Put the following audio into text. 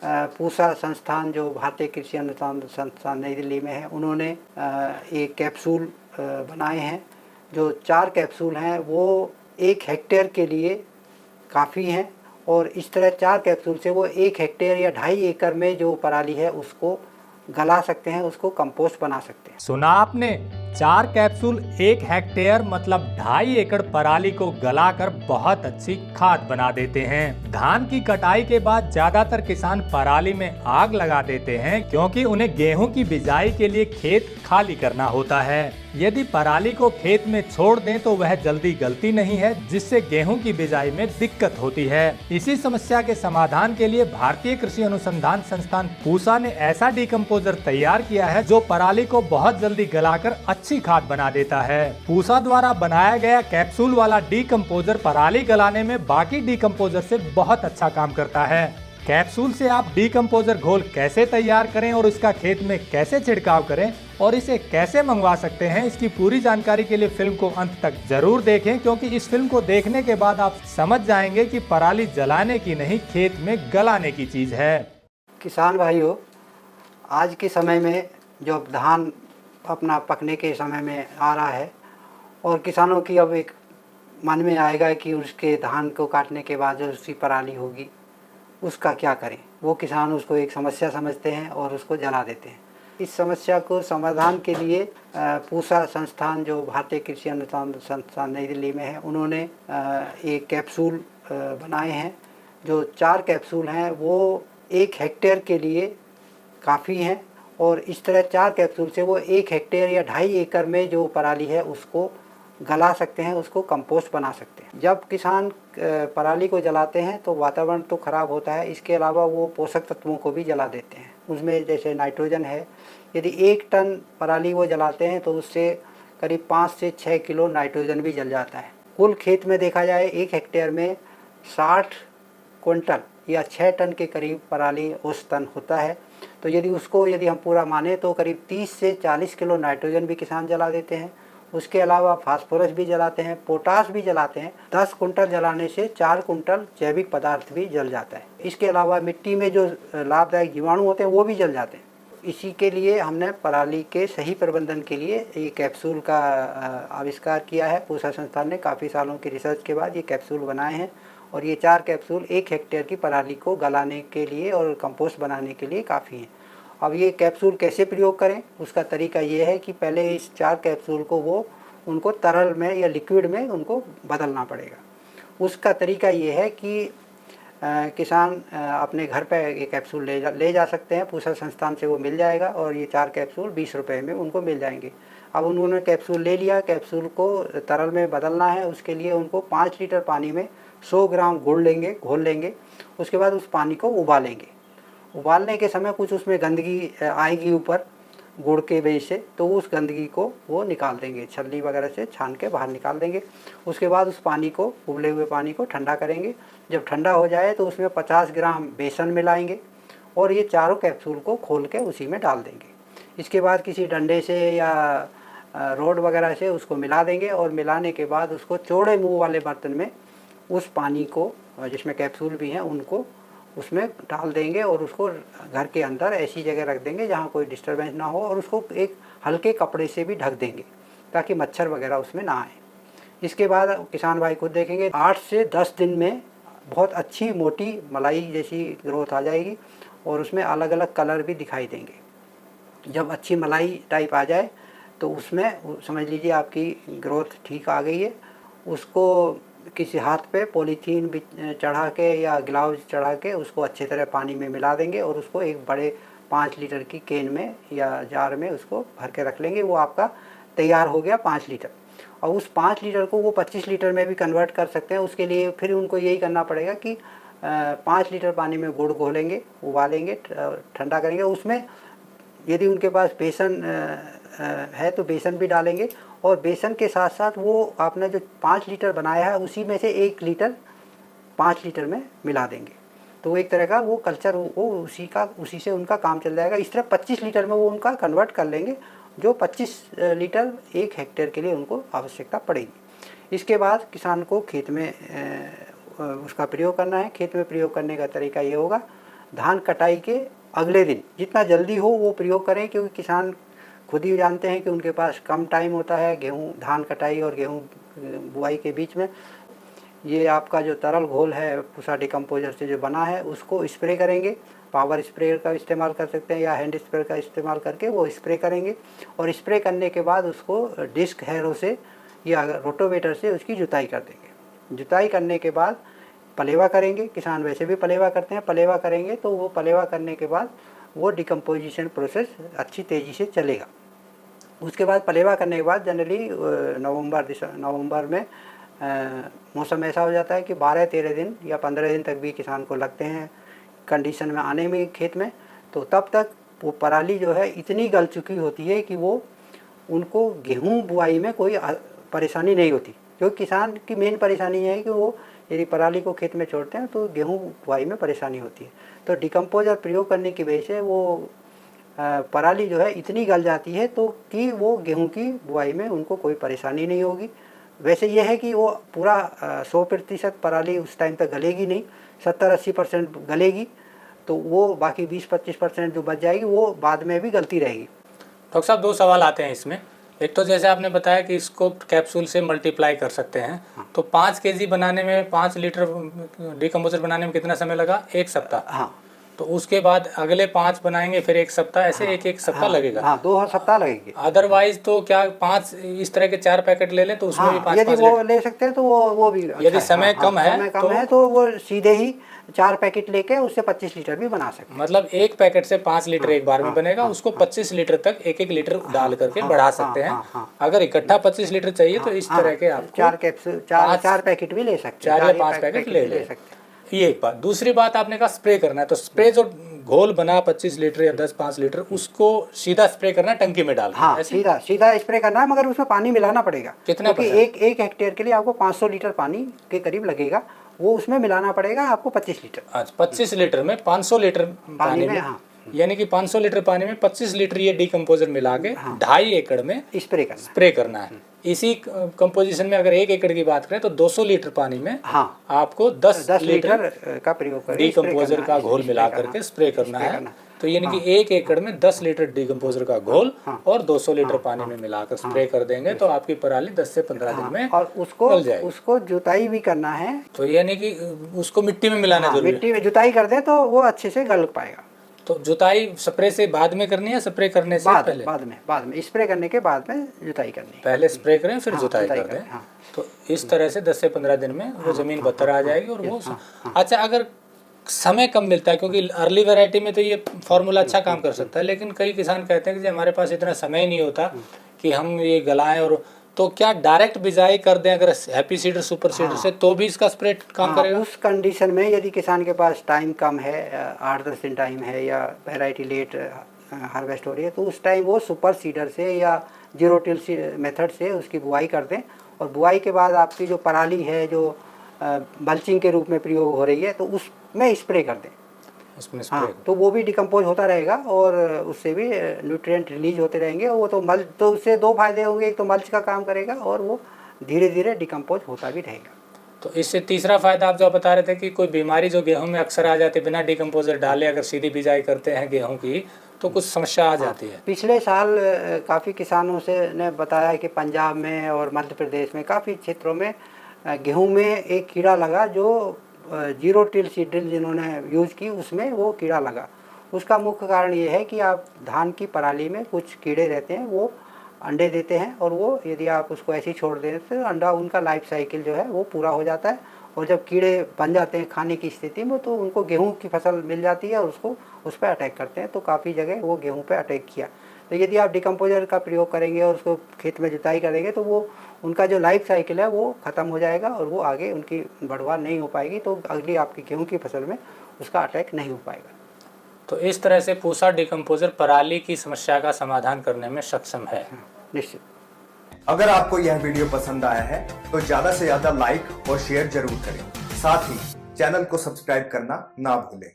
पूसा संस्थान जो भारतीय कृषि अनुसंधान संस्थान नई दिल्ली में है, उन्होंने एक कैप्सूल बनाए हैं। जो 4 कैप्सूल हैं वो 1 हेक्टेयर के लिए काफ़ी हैं, और इस तरह 4 कैप्सूल से वो 1 हेक्टेयर या 2.5 एकड़ में जो पराली है उसको गला सकते हैं, उसको कंपोस्ट बना सकते हैं। सुना आपने, 4 कैप्सूल 1 हेक्टेयर मतलब 2.5 एकड़ पराली को गलाकर बहुत अच्छी खाद बना देते हैं। धान की कटाई के बाद ज्यादातर किसान पराली में आग लगा देते हैं क्योंकि उन्हें गेहूं की बिजाई के लिए खेत खाली करना होता है। यदि पराली को खेत में छोड़ दें तो वह जल्दी गलती नहीं है, जिससे गेहूं की बिजाई में दिक्कत होती है। इसी समस्या के समाधान के लिए भारतीय कृषि अनुसंधान संस्थान पूसा ने ऐसा डिकम्पोजर तैयार किया है जो पराली को बहुत जल्दी गलाकर अच्छी खाद बना देता है। पूसा द्वारा बनाया गया कैप्सूल वाला डिकम्पोजर पराली गलाने में बाकी डिकम्पोजर से बहुत अच्छा काम करता है। कैप्सूल से आप डिकम्पोजर घोल कैसे तैयार करें और इसका खेत में कैसे छिड़काव करें और इसे कैसे मंगवा सकते हैं, इसकी पूरी जानकारी के लिए फिल्म को अंत तक जरूर देखें, क्योंकि इस फिल्म को देखने के बाद आप समझ जाएंगे कि पराली जलाने की नहीं, खेत में गलाने की चीज है। किसान भाइयों, आज के समय में जो धान अपना पकने के समय में आ रहा है, और किसानों की अब एक मन में आएगा कि उसके धान को काटने के बाद जो उसकी पराली होगी उसका क्या करें। वो किसान उसको एक समस्या समझते हैं और उसको जला देते हैं। इस समस्या को समाधान के लिए पूसा संस्थान जो भारतीय कृषि अनुसंधान संस्थान नई दिल्ली में है, उन्होंने एक कैप्सूल बनाए हैं। जो 4 कैप्सूल हैं वो 1 हेक्टेयर के लिए काफ़ी हैं, और इस तरह 4 कैप्सूल से वो 1 हेक्टेयर या 2.5 एकड़ में जो पराली है उसको गला सकते हैं, उसको कंपोस्ट बना सकते हैं। जब किसान पराली को जलाते हैं तो वातावरण तो ख़राब होता है, इसके अलावा वो पोषक तत्वों को भी जला देते हैं। उसमें जैसे नाइट्रोजन है, यदि 1 टन पराली वो जलाते हैं तो उससे करीब 5 से 6 किलो नाइट्रोजन भी जल जाता है। कुल खेत में देखा जाए 1 हेक्टेयर में 60 क्विंटल या 6 टन के करीब पराली औसतन होता है। तो यदि हम पूरा माने तो करीब 30 से 40 किलो नाइट्रोजन भी किसान जला देते हैं। उसके अलावा फास्फोरस भी जलाते हैं, पोटास भी जलाते हैं। 10 कुंटल जलाने से 4 कुंटल जैविक पदार्थ भी जल जाता है। इसके अलावा मिट्टी में जो लाभदायक जीवाणु होते हैं वो भी जल जाते हैं। इसी के लिए हमने पराली के सही प्रबंधन के लिए ये कैप्सूल का आविष्कार किया है। पूसा संस्थान ने काफ़ी सालों की रिसर्च के बाद ये कैप्सूल बनाए हैं, और ये 4 कैप्सूल 1 हेक्टेयर की पराली को गलाने के लिए और कंपोस्ट बनाने के लिए काफ़ी हैं। अब ये कैप्सूल कैसे प्रयोग करें, उसका तरीका ये है कि पहले इस 4 कैप्सूल को उनको तरल में या लिक्विड में उनको बदलना पड़ेगा। उसका तरीका ये है कि किसान अपने घर पे ये कैप्सूल ले जा सकते हैं। पूसा संस्थान से वो मिल जाएगा, और ये 4 कैप्सूल 20 रुपये में उनको मिल जाएंगे। अब उन्होंने कैप्सूल ले लिया, कैप्सूल को तरल में बदलना है। उसके लिए उनको 5 लीटर पानी में 100 ग्राम गुड़ लेंगे, घोल लेंगे। उसके बाद उस पानी को उबालेंगे। उबालने के समय कुछ उसमें गंदगी आएगी ऊपर गुड़ के वजह से, तो उस गंदगी को वो निकाल देंगे, छलनी वगैरह से छान के बाहर निकाल देंगे। उसके बाद उस पानी को, उबले हुए पानी को ठंडा करेंगे। जब ठंडा हो जाए तो उसमें 50 ग्राम बेसन मिलाएंगे, और ये चारों कैप्सूल को खोल के उसी में डाल देंगे। इसके बाद किसी डंडे से या रोड वगैरह से उसको मिला देंगे, और मिलाने के बाद उसको चौड़े मुँह वाले बर्तन में उस पानी को, जिसमें कैप्सूल भी हैं, उनको उसमें डाल देंगे, और उसको घर के अंदर ऐसी जगह रख देंगे जहाँ कोई डिस्टरबेंस ना हो, और उसको एक हल्के कपड़े से भी ढक देंगे ताकि मच्छर वगैरह उसमें ना आए। इसके बाद किसान भाई खुद देखेंगे 8 से 10 दिन में बहुत अच्छी मोटी मलाई जैसी ग्रोथ आ जाएगी, और उसमें अलग अलग कलर भी दिखाई देंगे। जब अच्छी मलाई टाइप आ जाए तो उसमें समझ लीजिए आपकी ग्रोथ ठीक आ गई है। उसको किसी हाथ पे पॉलीथीन चढ़ा के या ग्लव्स चढ़ा के उसको अच्छी तरह पानी में मिला देंगे, और उसको एक बड़े 5 लीटर की केन में या जार में उसको भर के रख लेंगे। वो आपका तैयार हो गया 5 लीटर। और उस 5 लीटर को वो 25 लीटर में भी कन्वर्ट कर सकते हैं। उसके लिए फिर उनको यही करना पड़ेगा कि 5 लीटर पानी में गुड़ घोलेंगे, उबालेंगे, ठंडा करेंगे। उसमें यदि उनके पास बेसन है तो बेसन भी डालेंगे, और बेसन के साथ साथ वो आपने जो 5 लीटर बनाया है उसी में से 1 लीटर 5 लीटर में मिला देंगे। तो एक तरह का वो कल्चर वो उसी से उनका काम चल जाएगा। इस तरह 25 लीटर में वो उनका कन्वर्ट कर लेंगे, जो 25 लीटर 1 हेक्टेयर के लिए उनको आवश्यकता पड़ेगी। इसके बाद किसान को खेत में उसका प्रयोग करना है। खेत में प्रयोग करने का तरीका ये होगा, धान कटाई के अगले दिन जितना जल्दी हो वो प्रयोग करें, क्योंकि किसान खुद ही जानते हैं कि उनके पास कम टाइम होता है गेहूँ धान कटाई और गेहूँ बुआई के बीच में। ये आपका जो तरल घोल है पूसा डिकम्पोजर से जो बना है उसको स्प्रे करेंगे। पावर स्प्रेयर का इस्तेमाल कर सकते हैं या हैंड स्प्रेयर का इस्तेमाल करके वो स्प्रे करेंगे, और स्प्रे करने के बाद उसको डिस्क हैरो से या रोटोवेटर से उसकी जुताई कर देंगे। जुताई करने के बाद पलेवा करेंगे, किसान वैसे भी पलेवा करते हैं, पलेवा करेंगे तो वो पलेवा करने के बाद वो डिकम्पोजिशन प्रोसेस अच्छी तेज़ी से चलेगा। उसके बाद पलेवा करने के बाद जनरली नवंबर में मौसम ऐसा हो जाता है कि 12-13 दिन या 15 दिन तक भी किसान को लगते हैं कंडीशन में आने में खेत में। तो तब तक वो पराली जो है इतनी गल चुकी होती है कि वो उनको गेहूं बुआई में कोई परेशानी नहीं होती, क्योंकि किसान की मेन परेशानी है कि वो यदि पराली को खेत में छोड़ते हैं तो गेहूं बुआई में परेशानी होती है। तो डिकम्पोजर प्रयोग करने की वजह से वो पराली जो है इतनी गल जाती है तो कि वो गेहूं की बुआई में उनको कोई परेशानी नहीं होगी। वैसे यह है कि वो पूरा 100% पराली उस टाइम तक गलेगी नहीं, 70-80% गलेगी, तो वो बाकी 20-25% जो बच जाएगी वो बाद में भी गलती रहेगी। डॉक्टर साहब 2 सवाल आते हैं इसमें। एक तो जैसे आपने बताया कि इसको कैप्सूल से मल्टीप्लाई कर सकते हैं, तो 5 केजी बनाने में 5 लीटर डिकम्पोजर बनाने में कितना समय लगा? 1 सप्ताह। हाँ। तो उसके बाद अगले 5 बनाएंगे फिर 1 सप्ताह, ऐसे एक सप्ताह लगेगा। हाँ 2 सप्ताह लगेगी। अदरवाइज तो क्या 5 इस तरह के 4 पैकेट ले लें तो उसमें भी 5 यदि वो ले सकते हैं तो वो भी यदि समय कम है तो वो सीधे ही 4 पैकेट लेके उससे 25 लीटर भी बना सकते हैं। मतलब 1 पैकेट से 5 लीटर एक बार में बनेगा, उसको 25 लीटर तक 1-1 लीटर डाल करके बढ़ा सकते हैं। अगर इकट्ठा 25 लीटर चाहिए तो इस तरह के आप 4 कैप्सूल 4 पैकेट भी ले सकते हैं, 4 या 5 पैकेट ले सकते हैं। ये एक बात। दूसरी बात आपने कहा स्प्रे करना है, तो स्प्रे जो घोल बना 25 लीटर या 10-5 लीटर उसको सीधा स्प्रे करना है टंकी में डाल। हाँ सीधा स्प्रे करना है, मगर उसमें पानी मिलाना पड़ेगा। कितना? क्योंकि एक हेक्टेयर के लिए आपको 500 लीटर पानी के करीब लगेगा, वो उसमें मिलाना पड़ेगा आपको 25 लीटर। अच्छा 25 लीटर में 500 लीटर पानी में, यानी कि 500 लीटर पानी में 25 लीटर ये डिकम्पोजर मिला के 2.5 एकड़ में स्प्रे करना है। इसी कंपोजिशन में अगर 1 एकड़ की बात करें तो 200 लीटर पानी में आपको 10 लीटर का प्रयोग डिकम्पोजर का घोल मिला करके स्प्रे करना है। तो यानी कि 1 एकड़ में 10 लीटर डिकम्पोजर का घोल और 200 लीटर पानी में मिलाकर स्प्रे कर देंगे तो आपकी पराली 10 से 15 दिन में और उसको जुताई भी करना है। तो यानी कि उसको मिट्टी में मिलाना जरूरी है। मिट्टी में जुताई कर दे तो वो अच्छे से गल पाएगा। तो जुताई स्प्रे से बाद में करनी है, स्प्रे करने से पहले? बाद में स्प्रे करने के बाद में जुताई करनी है। पहले स्प्रे करें फिर जुताई कर दें। तो इस तरह से 10 से 15 दिन में वो जमीन बत्तर आ जाएगी और वो अच्छा। अगर समय कम मिलता है, क्योंकि अर्ली वैरायटी में तो ये फार्मूला अच्छा काम कर सकता है, लेकिन कई किसान कहते हैं कि हमारे पास इतना समय नहीं होता कि हम ये गलाएं, और तो क्या डायरेक्ट बिजाई कर दें अगर हैप्पी सीडर सुपर सीडर से तो भी इसका स्प्रे काम करेगा? उस कंडीशन में यदि किसान के पास टाइम कम है, 8-10 दिन टाइम है या वैरायटी लेट हार्वेस्ट हो रही है, तो उस टाइम वो सुपर सीडर से या 0 टिल मेथड से उसकी बुआई कर दें। और बुआई के बाद आपकी जो पराली है जो मल्चिंग के रूप में प्रयोग हो रही है तो उसमें स्प्रे कर दें। उसमें तो वो भी डिकम्पोज होता रहेगा और उससे भी न्यूट्रिएंट रिलीज होते रहेंगे। वो तो मल्च, तो उससे 2 फायदे होंगे, एक तो मल्च का काम करेगा और वो धीरे धीरे डिकम्पोज होता भी रहेगा। तो इससे तीसरा फायदा आप जो बता रहे थे कि कोई बीमारी जो गेहूं में अक्सर आ जाती है बिना डिकम्पोजर डाले, अगर सीधी बिजाई करते हैं गेहूं की तो कुछ समस्या आ जाती है। पिछले साल काफ़ी किसानों से ने बताया कि पंजाब में और मध्य प्रदेश में काफ़ी क्षेत्रों में गेहूं में एक कीड़ा लगा जो 0 टिल सीड्रिल जिन्होंने यूज़ की उसमें वो कीड़ा लगा। उसका मुख्य कारण ये है कि आप धान की पराली में कुछ कीड़े रहते हैं, वो अंडे देते हैं और वो यदि आप उसको ऐसे ही छोड़ दें तो अंडा उनका लाइफ साइकिल जो है वो पूरा हो जाता है, और जब कीड़े बन जाते हैं खाने की स्थिति में तो उनको गेहूं की फसल मिल जाती है और उसको उस पर अटैक करते हैं। तो काफ़ी जगह वो गेहूं पे अटैक किया। तो यदि आप डिकम्पोजर का प्रयोग करेंगे और उसको खेत में जुताई करेंगे तो वो उनका जो लाइफ साइकिल है वो ख़त्म हो जाएगा और वो आगे उनकी बढ़वार नहीं हो पाएगी, तो अगली आपकी गेहूं की फसल में उसका अटैक नहीं हो पाएगा। तो इस तरह से पूसा डिकम्पोजर पराली की समस्या का समाधान करने में सक्षम है। निश्चित। अगर आपको यह वीडियो पसंद आया है तो ज्यादा से ज्यादा लाइक और शेयर जरूर करें। साथ ही चैनल को सब्सक्राइब करना ना भूलें।